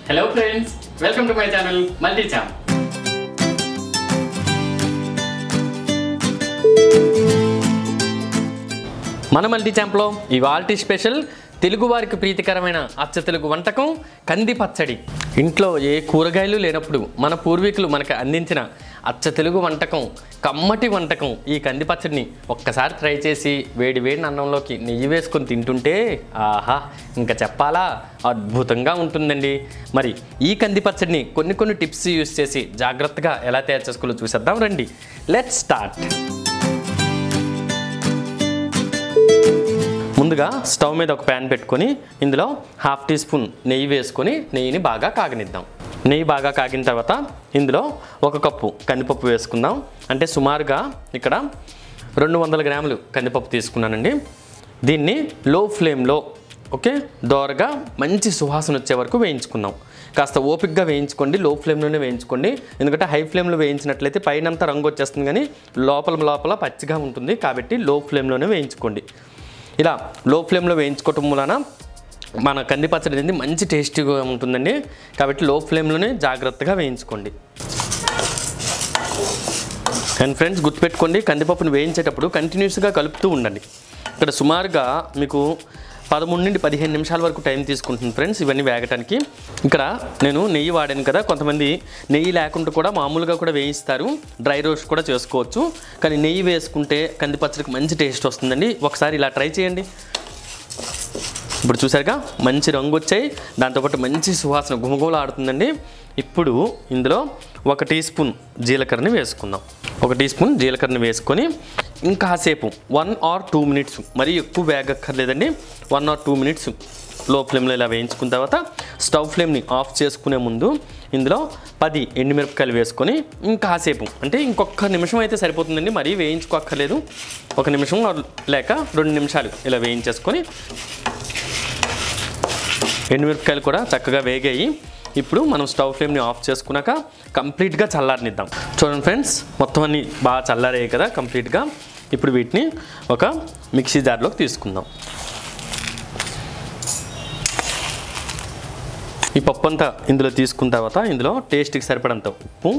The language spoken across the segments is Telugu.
Hello friends, welcome to my channel Multi-Champ. మన Multi-Champ లో ఇవాల్టి స్పెషల్ తెలుగు వారికి ప్రీతికరమైన అచ్చ తెలుగు వంటకం కంది పచ్చడి. ఇంట్లో ఏ కూరగాయలు లేనప్పుడు మన పూర్వీకులు మనకు అందించిన అచ్చ తెలుగు వంటకం, కమ్మటి వంటకం ఈ కంది పచ్చడిని ఒక్కసారి ట్రై చేసి వేడి వేడి అన్నంలోకి నెయ్యి వేసుకొని తింటుంటే ఆహా ఇంకా చెప్పాలా, అద్భుతంగా ఉంటుందండి. మరి ఈ కంది పచ్చడిని కొన్ని టిప్స్ యూస్ చేసి జాగ్రత్తగా ఎలా తయారు చేసుకోవాలో చూసేద్దాం రండి. Let's start. ముందుగా స్టవ్ మీద ఒక ప్యాన్ పెట్టుకొని ఇందులో 1/2 టీ స్పూన్ నెయ్యి వేసుకొని నెయ్యిని బాగా కాగనిద్దాం. నెయ్యి బాగా కాగిన తర్వాత ఇందులో 1 కప్పు కందిపప్పు వేసుకుందాం. అంటే సుమారుగా ఇక్కడ 200 గ్రాములు కందిపప్పు తీసుకున్నానండి. దీన్ని లో ఫ్లేమ్లో దోరగా మంచి సువాసన వచ్చే వరకు వేయించుకుందాం. కాస్త ఓపిక్గా వేయించుకోండి, లో ఫ్లేమ్లోనే వేయించుకోండి. ఎందుకంటే హై ఫ్లేమ్లో వేయించినట్లయితే పైనంతా రంగు వచ్చేస్తుంది కానీ లోపల పచ్చిగా ఉంటుంది. కాబట్టి లో ఫ్లేమ్లోనే వేయించుకోండి. ఇలా లో ఫ్లేమ్లో వేయించుకోవటం వలన మన కంది పచ్చడి అనేది మంచి టేస్టీగా ఉంటుందండి. కాబట్టి లో ఫ్లేమ్లోనే జాగ్రత్తగా వేయించుకోండి. అండ్ ఫ్రెండ్స్ గుర్తుపెట్టుకోండి, కందిపప్పును వేయించేటప్పుడు కంటిన్యూస్గా కలుపుతూ ఉండండి. ఇక్కడ సుమారుగా మీకు 13 నుండి 15 నిమిషాల వరకు టైం తీసుకుంటుంది ఫ్రెండ్స్ ఇవన్నీ వేగటానికి. ఇక్కడ నేను నెయ్యి వాడాను కదా, కొంతమంది నెయ్యి లేకుండా కూడా మామూలుగా కూడా వేయిస్తారు, డ్రై రోస్ట్ కూడా చేసుకోవచ్చు. కానీ నెయ్యి వేసుకుంటే కంది పచ్చడికి మంచి టేస్ట్ వస్తుందండి. ఒకసారి ఇలా ట్రై చేయండి. ఇప్పుడు చూసారుగా మంచి రంగు వచ్చాయి, దాంతోపాటు మంచి సువాసన గుమగుమలు ఆడుతుందండి. ఇప్పుడు ఇందులో 1 టీ స్పూన్ జీలకర్రని వేసుకుందాం. 1 టీ స్పూన్ జీలకర్రని వేసుకొని ఇంకాసేపు 1 or 2 మినిట్స్, మరీ ఎక్కువ వేగక్కర్లేదండి, 1 or 2 మినిట్స్ లో ఫ్లేమ్లో ఇలా వేయించుకున్న తర్వాత స్టవ్ ఫ్లేమ్ని ఆఫ్ చేసుకునే ముందు ఇందులో 10 ఎండుమిరపకాయలు వేసుకొని ఇంకాసేపు, అంటే ఇంకొక నిమిషం అయితే సరిపోతుందండి, మరీ వేయించుకోక్కర్లేదు. 1 నిమిషం లేక 2 నిమిషాలు ఇలా వేయించేసుకొని ఎండుమిరపకాయలు కూడా చక్కగా వేగాయి. ఇప్పుడు మనం స్టవ్ ఫ్లేమ్ని ఆఫ్ చేసుకున్నాక కంప్లీట్గా చల్లారనిద్దాం. చూడండి ఫ్రెండ్స్, మొత్తం అన్నీ బాగా చల్లారాయి కదా కంప్లీట్గా. ఇప్పుడు వీటిని ఒక మిక్సీ జార్లోకి తీసుకుందాం. ఈ పప్పు అంతా ఇందులో తీసుకున్న తర్వాత ఇందులో టేస్ట్కి సరిపడంత ఉప్పు,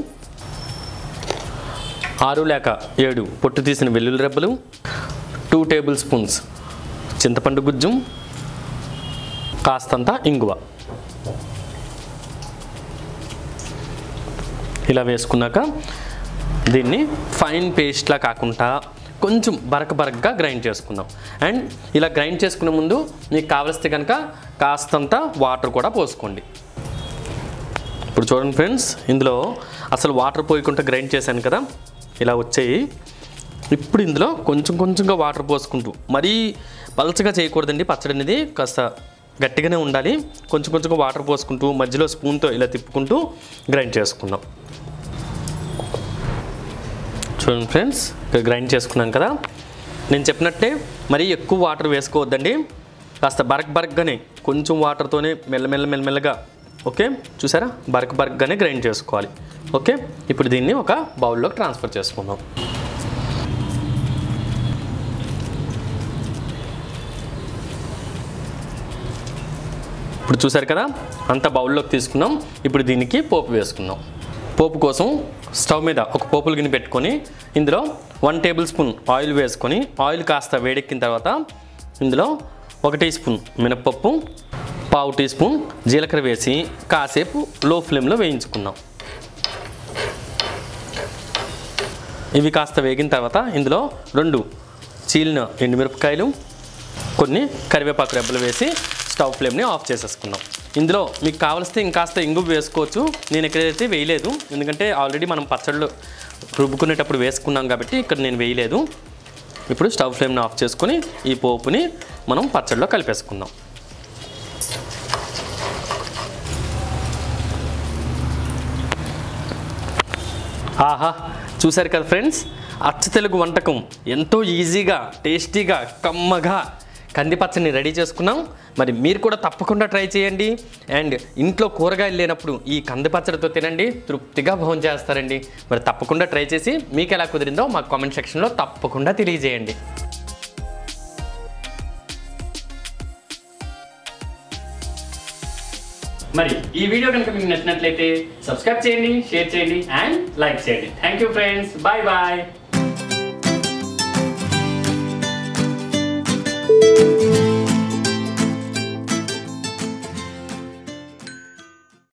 6 లేక 7 పొట్టు తీసిన వెల్లుల్లి రెబ్బలు, 2 టేబుల్ స్పూన్స్ చింతపండు గుజ్జు, కాస్తంత ఇంగువ ఇలా వేసుకున్నాక దీన్ని ఫైన్ పేస్ట్లా కాకుండా కొంచెం బరకగా గ్రైండ్ చేసుకుందాం. అండ్ ఇలా గ్రైండ్ చేసుకునే ముందు మీకు కావలిస్తే కనుక కాస్తంత వాటర్ కూడా పోసుకోండి. ఇప్పుడు చూడండి ఫ్రెండ్స్, ఇందులో అసలు వాటర్ పోయకుండా గ్రైండ్ చేశాను కదా, ఇలా వచ్చాయి. ఇప్పుడు ఇందులో కొంచెంగా వాటర్ పోసుకుంటూ, మరీ పలచగా చేయకూడదండి పచ్చడి అనేది, కాస్త గట్టిగానే ఉండాలి. కొంచెంగా వాటర్ పోసుకుంటూ మధ్యలో స్పూన్తో ఇలా తిప్పుకుంటూ గ్రైండ్ చేసుకుందాం. చూడండి ఫ్రెండ్స్, ఇక్కడ గ్రైండ్ చేసుకున్నాం కదా. నేను చెప్పినట్టే మరీ ఎక్కువ వాటర్ వేసుకోవద్దండి, కాస్త బరకగానే కొంచెం వాటర్తోనే మెల్లమెల్లగా చూసారా, బరకగానే గ్రైండ్ చేసుకోవాలి. ఇప్పుడు దీన్ని ఒక బౌల్లోకి ట్రాన్స్ఫర్ చేసుకుందాం. ఇప్పుడు చూసారు కదా, అంతా బౌల్లోకి తీసుకున్నాం. ఇప్పుడు దీనికి పోపు వేసుకుందాం. పోపు కోసం స్టవ్ మీద ఒక పోపుల గిన్నె పెట్టుకొని ఇందులో 1 టేబుల్ స్పూన్ ఆయిల్ వేసుకొని, ఆయిల్ కాస్త వేడెక్కిన తర్వాత ఇందులో 1 టీ స్పూన్ మినప్పప్పు, 1/2 టీ స్పూన్ జీలకర్ర వేసి కాసేపు లో ఫ్లేమ్లో వేయించుకుందాం. ఇవి కాస్త వేగిన తర్వాత ఇందులో 2 చీలిన ఎండుమిరపకాయలు, కొన్ని కరివేపాకు రెబ్బలు వేసి స్టవ్ ఫ్లేమ్ని ఆఫ్ చేసేసుకుందాం. ఇందులో మీకు కావలిస్తే ఇంకాస్త ఇంగువ వేసుకోవచ్చు. నేను ఎక్కడైతే వేయలేదు, ఎందుకంటే ఆల్రెడీ మనం పచ్చళ్ళు రుబ్బుకునేటప్పుడు వేసుకున్నాం కాబట్టి ఇక్కడ నేను వేయలేదు. ఇప్పుడు స్టవ్ ఫ్లేమ్ని ఆఫ్ చేసుకొని ఈ పోపుని మనం పచ్చడిలో కలిపేసుకుందాం. ఆహా, చూసారు కదా ఫ్రెండ్స్, అచ్చ తెలుగు వంటకం ఎంతో ఈజీగా, టేస్టీగా, కమ్మగా కంది పచ్చడిని రెడీ చేసుకున్నాం. మరి మీరు కూడా తప్పకుండా ట్రై చేయండి. అండ్ ఇంట్లో కూరగాయలు లేనప్పుడు ఈ కంది పచ్చడితో తినండి, తృప్తిగా భోజనం చేస్తారండి. మరి తప్పకుండా ట్రై చేసి మీకు ఎలా కుదిరిందో మా కామెంట్ సెక్షన్లో తప్పకుండా తెలియజేయండి. మరి ఈ వీడియో కనుక మీకు నచ్చినట్లయితే సబ్స్క్రైబ్ చేయండి, షేర్ చేయండి అండ్ లైక్ చేయండి. Thank you friends, bye bye.